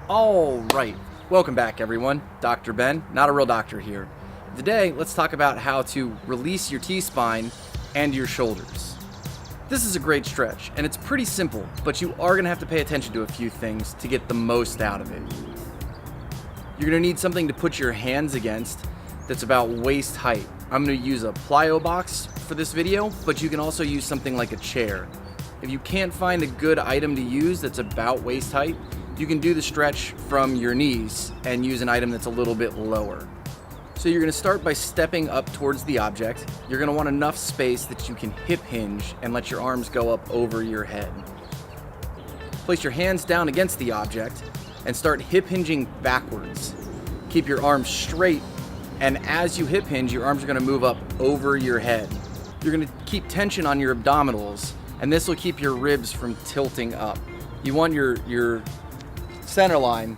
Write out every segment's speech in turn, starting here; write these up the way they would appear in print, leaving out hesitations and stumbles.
All right, welcome back everyone. Dr. Ben, not a real doctor here. Today, let's talk about how to release your T-spine and your shoulders. This is a great stretch, and it's pretty simple, but you are gonna have to pay attention to a few things to get the most out of it. You're gonna need something to put your hands against that's about waist height. I'm gonna use a plyo box for this video, but you can also use something like a chair. If you can't find a good item to use that's about waist height, you can do the stretch from your knees and use an item that's a little bit lower. So you're gonna start by stepping up towards the object. You're gonna want enough space that you can hip hinge and let your arms go up over your head. Place your hands down against the object and start hip hinging backwards. Keep your arms straight, and as you hip hinge, your arms are gonna move up over your head. You're gonna keep tension on your abdominals, and this will keep your ribs from tilting up. You want your center line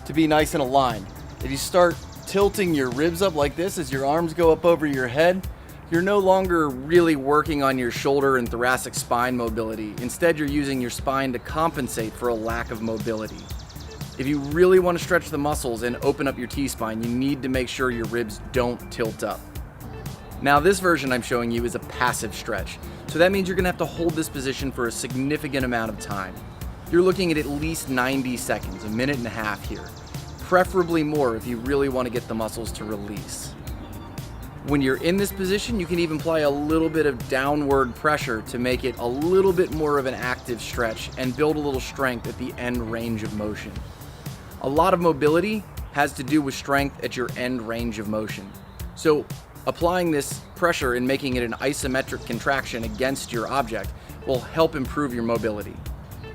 to be nice and aligned. If you start tilting your ribs up like this as your arms go up over your head, you're no longer really working on your shoulder and thoracic spine mobility. Instead, you're using your spine to compensate for a lack of mobility. If you really want to stretch the muscles and open up your T-spine, you need to make sure your ribs don't tilt up. Now, this version I'm showing you is a passive stretch. So that means you're gonna have to hold this position for a significant amount of time. You're looking at least 90 seconds, a minute and a half here. Preferably more if you really want to get the muscles to release. When you're in this position, you can even apply a little bit of downward pressure to make it a little bit more of an active stretch and build a little strength at the end range of motion. A lot of mobility has to do with strength at your end range of motion. So applying this pressure and making it an isometric contraction against your object will help improve your mobility.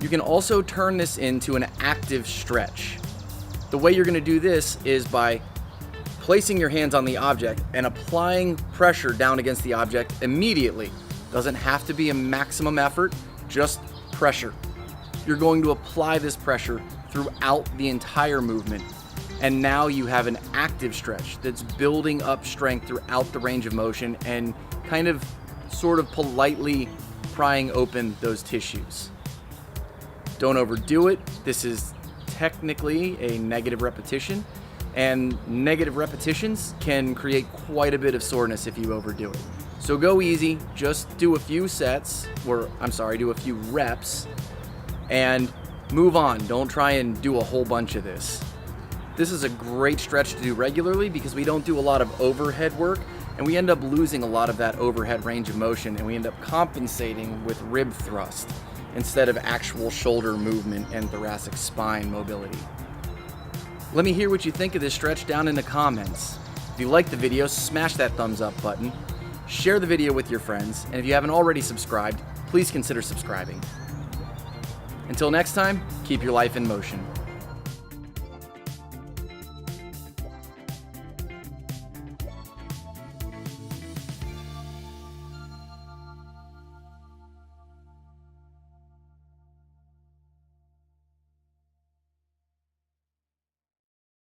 You can also turn this into an active stretch. The way you're going to do this is by placing your hands on the object and applying pressure down against the object immediately. Doesn't have to be a maximum effort, just pressure. You're going to apply this pressure throughout the entire movement. And now you have an active stretch that's building up strength throughout the range of motion and kind of sort of politely prying open those tissues. Don't overdo it. This is technically a negative repetition, and negative repetitions can create quite a bit of soreness if you overdo it. So go easy, just do a few do a few reps and move on. Don't try and do a whole bunch of this. This is a great stretch to do regularly because we don't do a lot of overhead work, and we end up losing a lot of that overhead range of motion, and we end up compensating with rib thrust instead of actual shoulder movement and thoracic spine mobility. Let me hear what you think of this stretch down in the comments. If you liked the video, smash that thumbs up button, share the video with your friends, and if you haven't already subscribed, please consider subscribing. Until next time, keep your life in motion.